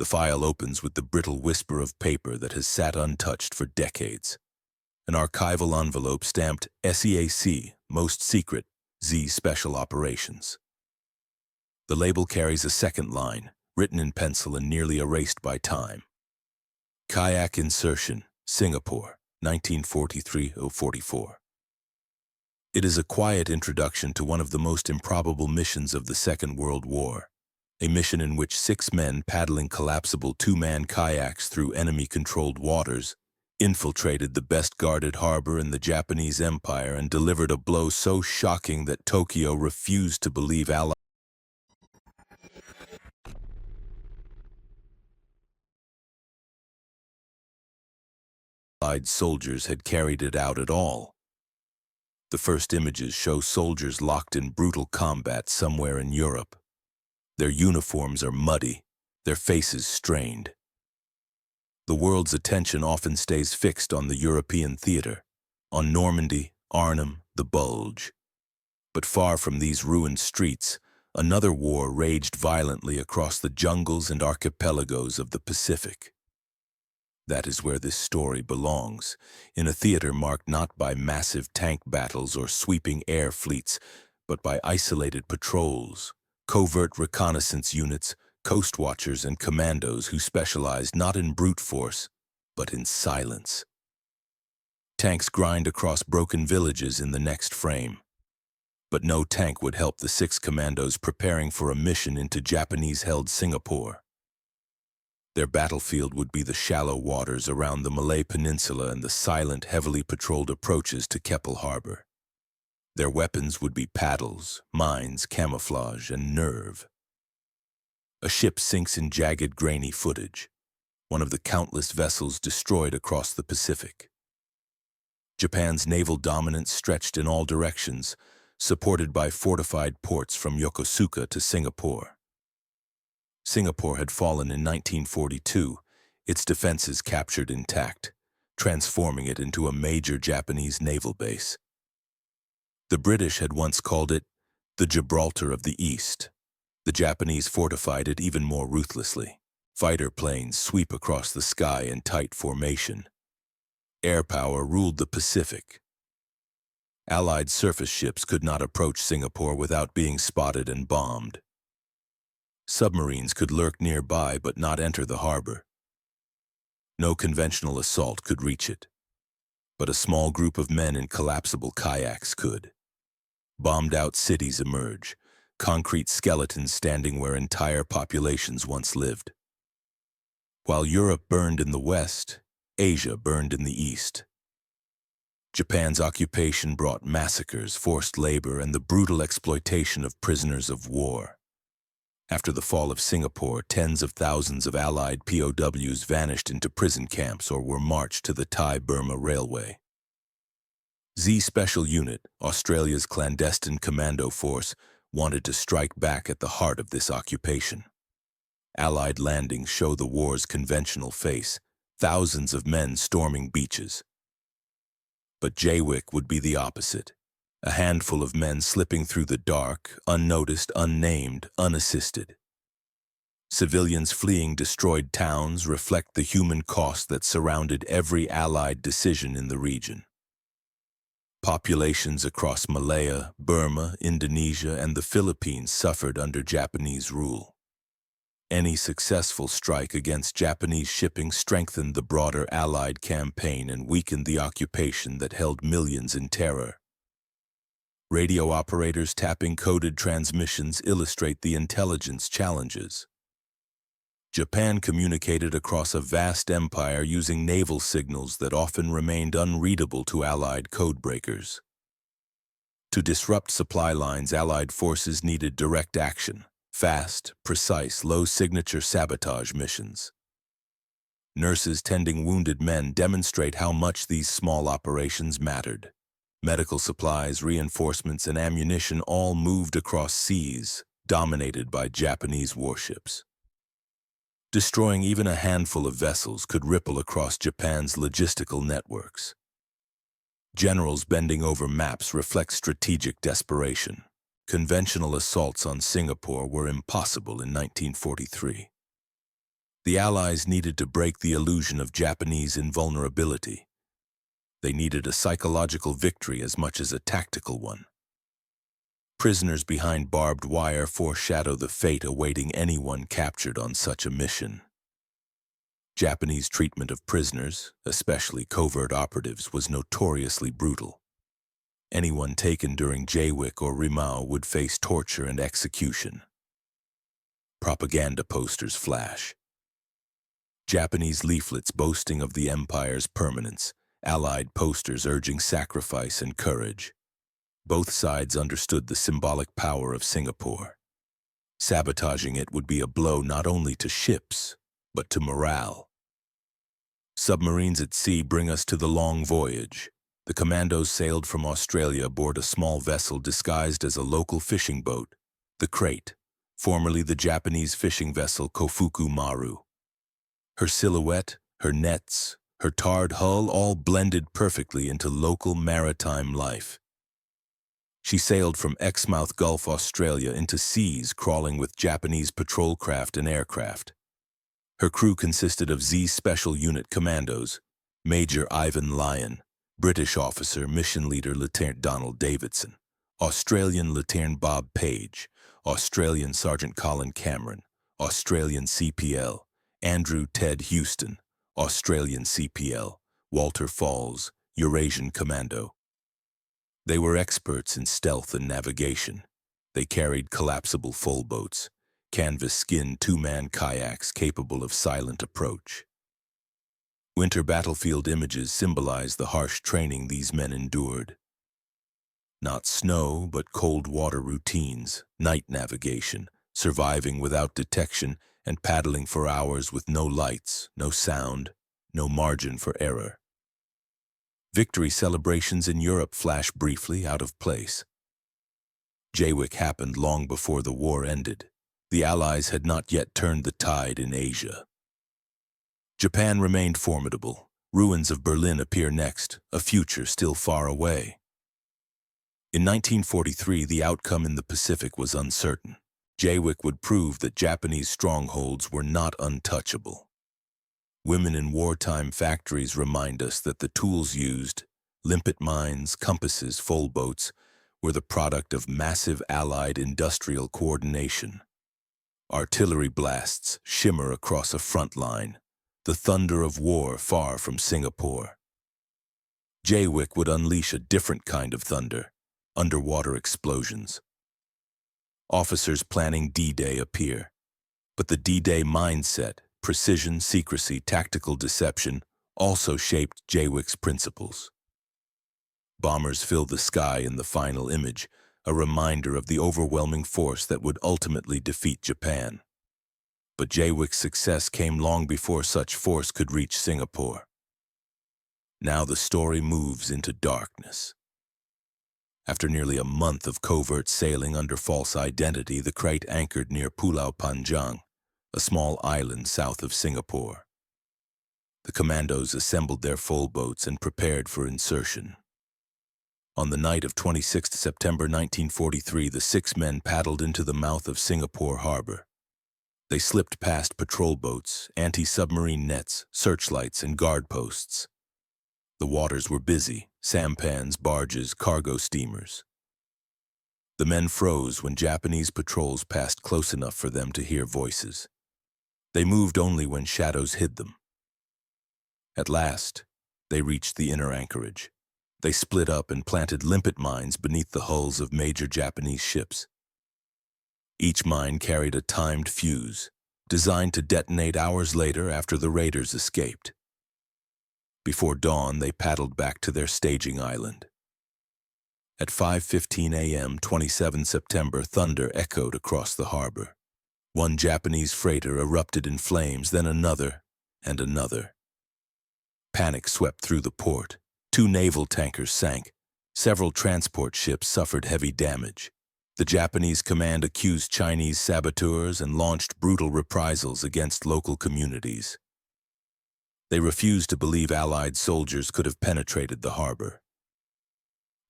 The file opens with the brittle whisper of paper that has sat untouched for decades. An archival envelope stamped SEAC, Most Secret, Z Special Operations. The label carries a second line, written in pencil and nearly erased by time. Kayak Insertion, Singapore, 1943-44. It is a quiet introduction to one of the most improbable missions of the Second World War, a mission in which 6 men paddling collapsible 2-man kayaks through enemy-controlled waters infiltrated the best-guarded harbor in the Japanese Empire and delivered a blow so shocking that Tokyo refused to believe Allied soldiers had carried it out at all. The first images show soldiers locked in brutal combat somewhere in Europe. Their uniforms are muddy, their faces strained. The world's attention often stays fixed on the European theater, on Normandy, Arnhem, the Bulge. But far from these ruined streets, another war raged violently across the jungles and archipelagos of the Pacific. That is where this story belongs, in a theater marked not by massive tank battles or sweeping air fleets, but by isolated patrols, covert reconnaissance units, coast watchers, and commandos who specialized not in brute force, but in silence. Tanks grind across broken villages in the next frame. But no tank would help the 6 commandos preparing for a mission into Japanese-held Singapore. Their battlefield would be the shallow waters around the Malay Peninsula and the silent, heavily patrolled approaches to Keppel Harbor. Their weapons would be paddles, mines, camouflage, and nerve. A ship sinks in jagged, grainy footage, one of the countless vessels destroyed across the Pacific. Japan's naval dominance stretched in all directions, supported by fortified ports from Yokosuka to Singapore. Singapore had fallen in 1942, its defenses captured intact, transforming it into a major Japanese naval base. The British had once called it the Gibraltar of the East. The Japanese fortified it even more ruthlessly. Fighter planes sweep across the sky in tight formation. Air power ruled the Pacific. Allied surface ships could not approach Singapore without being spotted and bombed. Submarines could lurk nearby but not enter the harbor. No conventional assault could reach it, but a small group of men in collapsible kayaks could. Bombed-out cities emerge, concrete skeletons standing where entire populations once lived. While Europe burned in the west, Asia burned in the east. Japan's occupation brought massacres, forced labor, and the brutal exploitation of prisoners of war. After the fall of Singapore, tens of thousands of Allied POWs vanished into prison camps or were marched to the Thai-Burma Railway. Z Special Unit, Australia's clandestine commando force, wanted to strike back at the heart of this occupation. Allied landings show the war's conventional face, thousands of men storming beaches. But WWII would be the opposite. A handful of men slipping through the dark, unnoticed, unnamed, unassisted. Civilians fleeing destroyed towns reflect the human cost that surrounded every Allied decision in the region. Populations across Malaya, Burma, Indonesia, and the Philippines suffered under Japanese rule. Any successful strike against Japanese shipping strengthened the broader Allied campaign and weakened the occupation that held millions in terror. Radio operators tapping coded transmissions illustrate the intelligence challenges. Japan communicated across a vast empire using naval signals that often remained unreadable to Allied codebreakers. To disrupt supply lines, Allied forces needed direct action, fast, precise, low-signature sabotage missions. Nurses tending wounded men demonstrate how much these small operations mattered. Medical supplies, reinforcements, and ammunition all moved across seas, dominated by Japanese warships. Destroying even a handful of vessels could ripple across Japan's logistical networks. Generals bending over maps reflect strategic desperation. Conventional assaults on Singapore were impossible in 1943. The Allies needed to break the illusion of Japanese invulnerability. They needed a psychological victory as much as a tactical one. Prisoners behind barbed wire foreshadow the fate awaiting anyone captured on such a mission. Japanese treatment of prisoners, especially covert operatives, was notoriously brutal. Anyone taken during WWII or WWII would face torture and execution. Propaganda posters flash. Japanese leaflets boasting of the empire's permanence, Allied posters urging sacrifice and courage. Both sides understood the symbolic power of Singapore. Sabotaging it would be a blow not only to ships, but to morale. Submarines at sea bring us to the long voyage. The Commandos sailed from Australia aboard a small vessel disguised as a local fishing boat, the Crate, formerly the Japanese fishing vessel Kofuku Maru. Her silhouette, her nets, her tarred hull all blended perfectly into local maritime life. She sailed from Exmouth Gulf, Australia into seas crawling with Japanese patrol craft and aircraft. Her crew consisted of Z Special Unit Commandos, Major Ivan Lyon, British officer Mission Leader Lieutenant Donald Davidson, Australian Lieutenant Bob Page, Australian Sergeant Colin Cameron, Australian CPL, Andrew Ted Houston, Australian CPL, Walter Falls, Eurasian Commando. They were experts in stealth and navigation. They carried collapsible full boats, canvas-skinned two-man kayaks capable of silent approach. Winter battlefield images symbolize the harsh training these men endured. Not snow, but cold water routines, night navigation, surviving without detection, and paddling for hours with no lights, no sound, no margin for error. Victory celebrations in Europe flash briefly out of place. WWII happened long before the war ended. The Allies had not yet turned the tide in Asia. Japan remained formidable. Ruins of Berlin appear next, a future still far away. In 1943, the outcome in the Pacific was uncertain. WWII would prove that Japanese strongholds were not untouchable. Women in wartime factories remind us that the tools used, limpet mines, compasses, full boats, were the product of massive Allied industrial coordination. Artillery blasts shimmer across a front line, the thunder of war far from Singapore. WWII would unleash a different kind of thunder, underwater explosions. Officers planning D-Day appear, but the D-Day mindset, precision, secrecy, tactical deception, also shaped WWII's principles. Bombers fill the sky in the final image, a reminder of the overwhelming force that would ultimately defeat Japan. But WWII's success came long before such force could reach Singapore. Now the story moves into darkness. After nearly a month of covert sailing under false identity, the Crate anchored near Pulau Panjang, a small island south of Singapore. The Commandos assembled their full boats and prepared for insertion. On the night of 26 September 1943, the 6 men paddled into the mouth of Singapore harbor. They slipped past patrol boats, anti-submarine nets, searchlights, and guard posts. The waters were busy, sampans, barges, cargo steamers. The men froze when Japanese patrols passed close enough for them to hear voices. They moved only when shadows hid them. At last, they reached the inner anchorage. They split up and planted limpet mines beneath the hulls of major Japanese ships. Each mine carried a timed fuse, designed to detonate hours later after the raiders escaped. Before dawn, they paddled back to their staging island. At 5:15 a.m., 27 September, thunder echoed across the harbor. One Japanese freighter erupted in flames, then another and another. Panic swept through the port. 2 naval tankers sank. Several transport ships suffered heavy damage. The Japanese command accused Chinese saboteurs and launched brutal reprisals against local communities. They refused to believe Allied soldiers could have penetrated the harbor.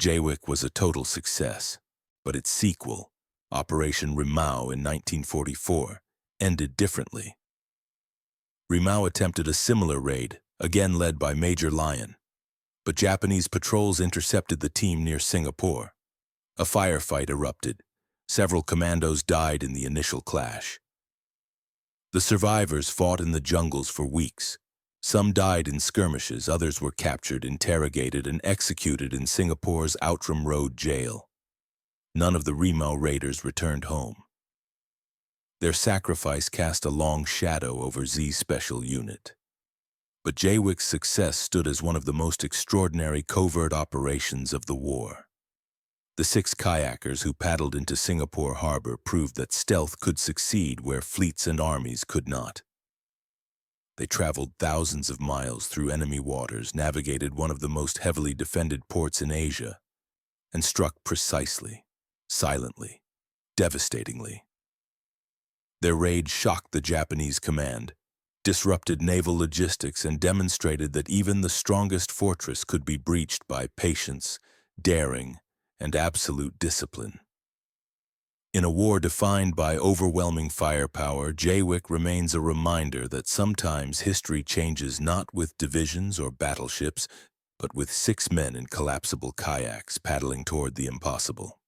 WWII was a total success, but its sequel, Operation WWII in 1944, ended differently. Rimau attempted a similar raid, again led by Major Lyon, but Japanese patrols intercepted the team near Singapore. A firefight erupted. Several commandos died in the initial clash. The survivors fought in the jungles for weeks. Some died in skirmishes, others were captured, interrogated, and executed in Singapore's Outram Road jail. None of the Rimau raiders returned home. Their sacrifice cast a long shadow over Z's special unit. But WWII's success stood as one of the most extraordinary covert operations of the war. The 6 kayakers who paddled into Singapore harbor proved that stealth could succeed where fleets and armies could not. They traveled thousands of miles through enemy waters, navigated one of the most heavily defended ports in Asia, and struck precisely, silently, devastatingly. Their raid shocked the Japanese command, disrupted naval logistics, and demonstrated that even the strongest fortress could be breached by patience, daring, and absolute discipline. In a war defined by overwhelming firepower, WWII remains a reminder that sometimes history changes not with divisions or battleships, but with 6 men in collapsible kayaks paddling toward the impossible.